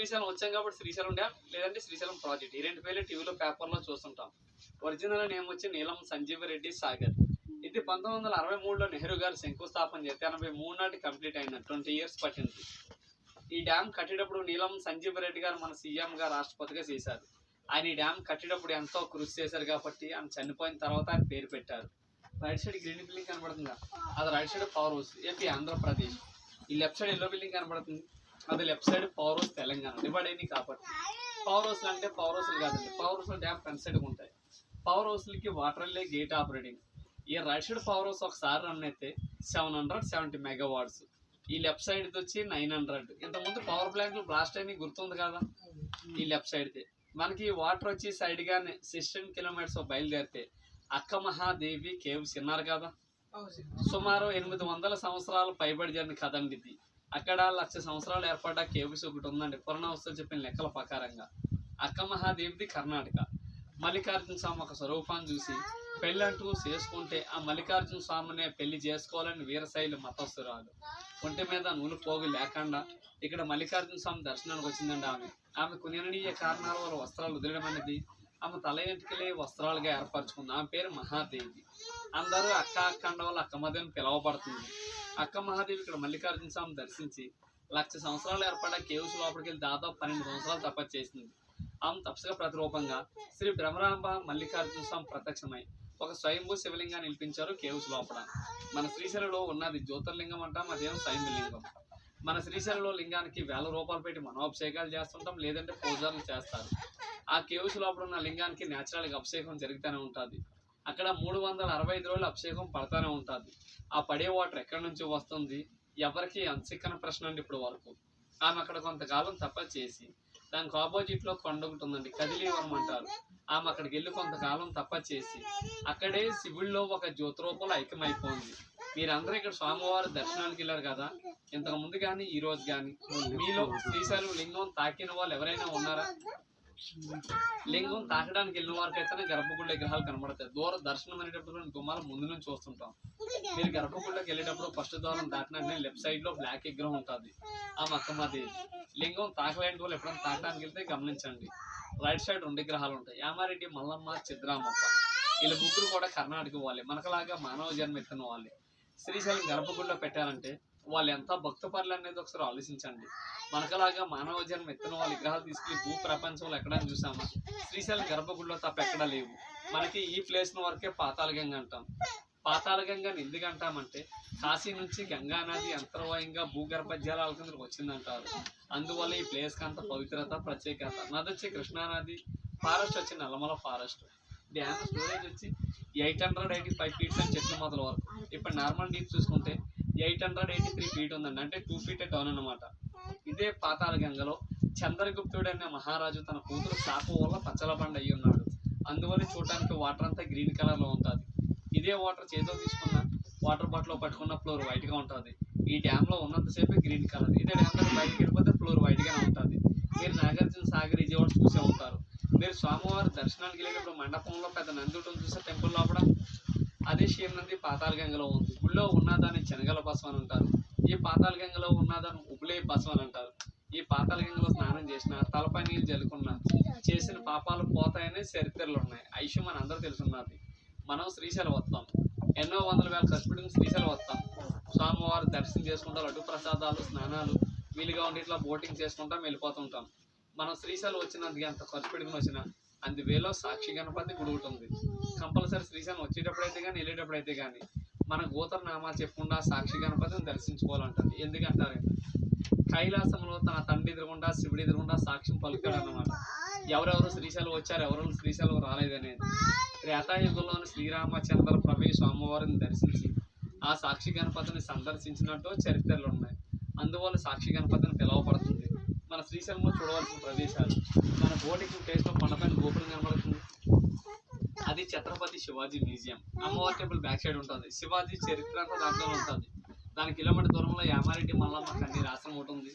శ్రీశైలం వచ్చాం కాబట్టి శ్రీశైలం డ్యామ్ లేదంటే శ్రీశైలం ప్రాజెక్ట్ ఈ రెండు పేర్లు టీవీలో పేపర్లో చూస్తుంటాం. ఒరిజినల్ నేమ్ వచ్చి నీలం సంజీవరెడ్డి సాగర్. ఇది 1963లో నెహ్రూ గారు శంకుస్థాపన చేస్తే 83 నాటి కంప్లీట్ అయింది. 20 years పట్టింది. ఈ డ్యామ్ కట్టేటప్పుడు నీలం సంజీవరెడ్డి గారు మన సీఎంగా రాష్ట్రపతిగా చేశారు. ఆయన ఈ డ్యామ్ కట్టేటప్పుడు ఎంతో కృషి చేశారు కాబట్టి ఆయన చనిపోయిన తర్వాత ఆయన పేరు పెట్టారు. రైట్ సైడ్ గ్రీన్ బిల్డింగ్ కనబడుతుందా, అది right side power house AP Andhra Pradesh. ఈ లెఫ్ట్ సైడ్ ఎల్లో బిల్డింగ్ కనబడుతుంది, అది left side power house Telangana. Divide అయింది కాబట్టి పవర్ హౌస్లు అంటే పవర్ హౌస్లు కాదండి, పవర్ హౌస్లో డ్యామ్ ఫ్రంట్ సైడ్ ఉంటాయి. పవర్ హౌస్లకి వాటర్ వెళ్ళే గేట్ ఆపరేటింగ్. ఈ రైట్ సైడ్ పవర్ హౌస్ ఒకసారి రన్ అయితే 770 మెగావాట్స్. ఈ లెఫ్ట్ సైడ్ వచ్చి 900. ఇంతకుముందు పవర్ ప్లాంట్లు బ్లాస్ట్ అయిన గుర్తుంది కదా. ఈ లెఫ్ట్ సైడ్తే మనకి వాటర్ వచ్చి సైడ్ గానే 16 kilometers బయలుదేరితే అక్క మహాదేవి కేవ్స్ విన్నారు కదా. సుమారు 800 సంవత్సరాలు పైబడి జరిగిన కథండి ఇది. అక్కడ 1,00,000 సంవత్సరాలు ఏర్పడ్డ కేవ్స్ ఒకటి ఉందండి పురాణవస్తులు చెప్పిన లెక్కల ప్రకారంగా. అక్క మహాదేవిది కర్ణాటక. మల్లికార్జున స్వామి ఒక స్వరూపాన్ని చూసి పెళ్ళంటూ చేసుకుంటే ఆ మల్లికార్జున స్వామినే పెళ్లి చేసుకోవాలని వీరశైలి మతస్థురాలు. ఒంటి మీద నూలు పోగు లేకుండా ఇక్కడ మల్లికార్జున స్వామి దర్శనానికి వచ్చిందండి. ఆమె కొనియనీయ కారణాల వల్ల వస్త్రాలు వదిలడం అనేది ఆమె తల ఎంటికలే వస్త్రాలుగా ఏర్పరచుకుంది. ఆమె పేరు మహాదేవి. అందరూ అక్క అక్కండ వాళ్ళ అక్క మధ్యని పిలువబడుతుంది. అక్క మహాదేవి ఇక్కడ మల్లికార్జున స్వామి దర్శించి 1,00,000 సంవత్సరాలు ఏర్పడ్డ కేవ్స్ లోపలికి వెళ్ళి దాదాపు 12 సంవత్సరాలు తపస్సు చేసింది. ఆమె తపస్సుగా ప్రతిరూపంగా శ్రీ బ్రహ్మరాంబ మల్లికార్జున స్వామి ప్రత్యక్షమై ఒక స్వయంభూ శివలింగాన్ని నిలిపించారు కేవ్స్ లోపల. మన శ్రీశైలంలో ఉన్నది జ్యోతిర్లింగం అంటాం, అదేమో స్వయంభూ. మన శ్రీశైలంలో లింగానికి 1000 రూపాయలు పెట్టి మనోభిషేకాలు చేస్తుంటాం, లేదంటే పూజలు చేస్తారు. ఆ కేవ్స్ లోపల ఉన్న లింగానికి న్యాచురల్గా అభిషేకం జరుగుతూనే ఉంటుంది. అక్కడ 365 రోజులు అభిషేకం పడుతూనే ఉంటుంది. ఆ పడే వాటర్ ఎక్కడి నుంచి వస్తుంది ఎవరికి అంచిక్కన ప్రశ్న అండి ఇప్పుడు వరకు. ఆమె అక్కడ కొంతకాలం తపస్సు చేసి దానికి ఆపోజిట్లో కొండ ఒకటి ఉందండి, కదిలీవరం అంటారు. ఆమె అక్కడికి వెళ్ళి కొంతకాలం తపస్సు చేసి అక్కడే శివుల్లో ఒక జ్యోతిరూపంలో ఐక్యమైపోయింది. మీరందరూ ఇక్కడ స్వామివారి దర్శనానికి వెళ్ళారు కదా, ఇంతకు ముందు కానీ ఈ రోజు కానీ మీలో శ్రీశైలం లింగం తాకిన వాళ్ళు ఎవరైనా ఉన్నారా? లింగం తాకడానికి వెళ్ళిన వారికి అయితే గర్భగుడి విగ్రహాలు కనబడతాయి. దూర దర్శనం అనేటప్పుడు గుమ్మాల ముందు నుంచి చూస్తుంటాం. మీరు గర్భగుడిలోకి వెళ్ళేటప్పుడు ఫస్ట్ ద్వారం దాటినట్టు లెఫ్ట్ సైడ్ లో బ్లాక్ విగ్రహం ఉంటుంది, ఆ మక్కమ్మదేవి. లింగం తాకలేని వాళ్ళు ఎప్పుడైనా తాకడానికి వెళ్తే గమనించండి. రైట్ సైడ్ 2 విగ్రహాలు ఉంటాయి, యామారెడ్డి మల్లమ్మ చిద్రామప్ప. వీళ్ళ ముగ్గురు కూడా కర్ణాటక వాళ్ళే, మనకలాగా మానవ జన్మ ఎత్తిన వాళ్ళే. శ్రీశైలం గర్భగుడిలో పెట్టారంటే వాళ్ళు ఎంత భక్తపరులు అనేది ఒకసారి ఆలోచించండి. మనకలాగా మానవ జన్మ ఎత్తిన వాళ్ళ విగ్రహాలు తీసుకెళ్లి భూ ప్రపంచంలో ఎక్కడైనా చూసామా? శ్రీశైలం గర్భగుడిలో తప్ప ఎక్కడా లేవు. మనకి ఈ ప్లేస్ వరకే పాతాళగంగ అంటాం. పాతాళగంగని ఎందుకు అంటామంటే కాశీ నుంచి గంగా నది అంతర్వాయంగా భూగర్భ జలాల కిందకు వచ్చిందంటారు. అందువల్ల ఈ ప్లేస్కి అంత పవిత్రత ప్రత్యేకత. నది వచ్చి కృష్ణానది, ఫారెస్ట్ వచ్చి నల్లమల ఫారెస్ట్. డ్యామ్ స్టోరేజ్ వచ్చి 885 feet అని చెట్ల మొదల వరకు. ఇప్పుడు నార్మల్ డీప్ చూసుకుంటే 883 feet ఉందండి, అంటే 2 feet డౌన్ అన్నమాట. ఇదే పాతాళగంగలో చంద్రగుప్తుడు అనే మహారాజు తన కూతురు శాపం వల్ల పచ్చలబండ అయ్యి ఉన్నాడు. అందువల్ల చూడటానికి వాటర్ అంతా గ్రీన్ కలర్ లో ఉంటుంది. ఇదే వాటర్ చేతిలో తీసుకున్న వాటర్ బాటిల్ లో పట్టుకున్న ఫ్లోర్ వైట్ గా ఉంటుంది. ఈ డ్యామ్ లో ఉన్నంతసేపు గ్రీన్ కలర్. ఇదే డ్యామ్ లో బయటకి వెళ్ళిపోతే ఫ్లోర్ వైట్ గానే ఉంటుంది. మీరు నాగార్జున సాగర్ విజయవాడ చూసే ఉంటారు. మీరు స్వామివారి దర్శనానికి వెళ్ళేటప్పుడు మండపంలో పెద్ద నంది ఉంటుంది చూసే టెంపుల్ లోపల, అదే శివ నంది పాతాళగంగలో ఉంది. గుళ్ళో ఉన్నదాన్ని శనగల బసం అని అంటారు, ఈ పాతాళగంగలో ఉన్నదాన్ని ఉబులే బసం అని అంటారు. ఈ పాతాళగంగలో స్నానం చేసిన తలపై నీళ్ళు జల్లుకున్న చేసిన పాపాలు పోతాయనే చరిత్రలు ఉన్నాయి. ఐషు మన అందరూ తెలుసున్నది. మనం శ్రీశైలం వస్తాం, ఎన్నో వందల వేల ఖర్చు పెట్టుకుని శ్రీశైలం వస్తాం. స్వామివారి దర్శనం చేసుకుంటాం, లడ్డు ప్రసాదాలు, స్నానాలు, వీలుగా ఉండి ఇట్లా బోటింగ్ చేసుకుంటాం, వెళ్ళిపోతుంటాం. మనం శ్రీశైలం వచ్చినందుకు ఎంత ఖర్చు పెట్టుకుని వచ్చినా అందువేలో సాక్షి గణపతి గుడి ఉంటుంది. కంపల్సరీ శ్రీశైలం వచ్చేటప్పుడైతే కానీ వెళ్ళేటప్పుడైతే కానీ మన గోత్ర నామాలు చెప్పకుండా సాక్షి గణపతిని దర్శించుకోవాలంటుంది. ఎందుకంటారు, కైలాసంలో తన తండ్రి ఎదురుగుండా శివుడి ఎదురుగుండా సాక్ష్యం పలుకుతాడు అన్నమాట. ఎవరెవరు శ్రీశైలం వచ్చారు, ఎవరెవరు శ్రీశైలం రాలేదనేది. త్రేతాయుగంలోని శ్రీరామచంద్ర ప్రభు స్వామివారిని దర్శించి ఆ సాక్షి గణపతిని సందర్శించినట్టు చరిత్రలు ఉన్నాయి. అందువల్ల సాక్షి గణపతిని పిలువబడుతుంది. మన శ్రీశైలంలో చూడవలసిన ప్రదేశాలు, మన బోటింగ్ ప్లేస్లో కొండపైన గోపురం కనబడుతుంది, అది ఛత్రపతి శివాజీ మ్యూజియం. అమ్మవారి టెంపుల్ బ్యాక్ సైడ్ ఉంటుంది. శివాజీ చరిత్ర అంతా దాంట్లో ఉంటుంది. దాని కిలోమీటర్ దూరంలో యామారెడ్డి మల్లమ్మ కన్నీరు ఆశ్రమం ఒకటి ఉంది.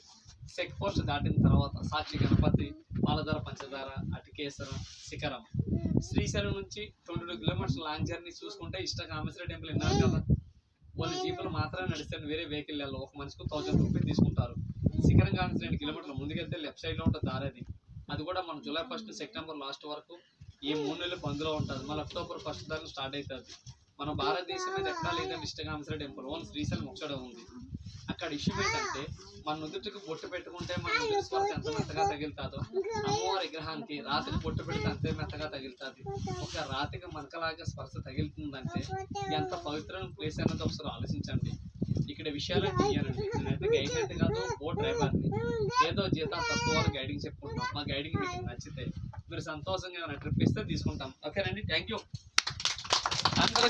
చెక్ పోస్ట్ దాటిన తర్వాత సాక్షి గణపతి, పాలధార పంచదార, అటికేశ్వరం, శిఖరం. శ్రీశైలం నుంచి 22 kilometers లాంగ్ జర్నీ చూసుకుంటే ఇష్టకామేశ్వర టెంపుల్ విన్నారు కదా. వాళ్ళు జీపులు మాత్రమే నడుస్తారు, వేరే వెహికల్ ఒక మనిషికి 1000 రూపాయలు తీసుకుంటారు. శిఖరం కానీ 2 కిలోమీటర్లు ముందుకెళ్తే లెఫ్ట్ సైడ్ లో ఉంటుంది దారి అది కూడా మనం జూలై 1 సెప్టెంబర్ లాస్ట్ వరకు ఈ 3 నెలలు బంద్లో ఉంటుంది. మళ్ళీ అక్టోబర్ 1 దాకా స్టార్ట్ అవుతుంది. మన భారతదేశం మీద ఎక్కడా లేదంటే ఇష్టకామేశ్వర టెంపుల్ ఓన్ శ్రీశైలం ఒకసారి ఉంది. అక్కడ ఇష్యూ ఏంటంటే మన నుదుటికి బొట్టు పెట్టుకుంటే మన నుదుటి స్పర్శ ఎంత మెత్తగా తగులుతుందో అమ్మవారి విగ్రహానికి రాతికి బొట్టు పెడితే అంతే మెత్తగా తగులుతుంది. ఒక రాతికి మనకలాగా స్పర్శ తగులుతుందంటే ఎంత పవిత్రమైన ప్లేస్ అన్నది ఒకసారి ఆలోచించండి. ఇక్కడ విషయాలు తీయాలండి. నేనైతే గైడ్ కాదు, బోట్ డ్రైవర్ని. ఏదో జీతం తక్కువ గైడింగ్ చెప్పుకుంటాం. మా గైడింగ్ మీకు నచ్చితే మీరు సంతోషంగా ఏమైనా ట్రిప్ ఇస్తే తీసుకుంటాం. ఓకేనండి, థ్యాంక్ యూ. అందరూ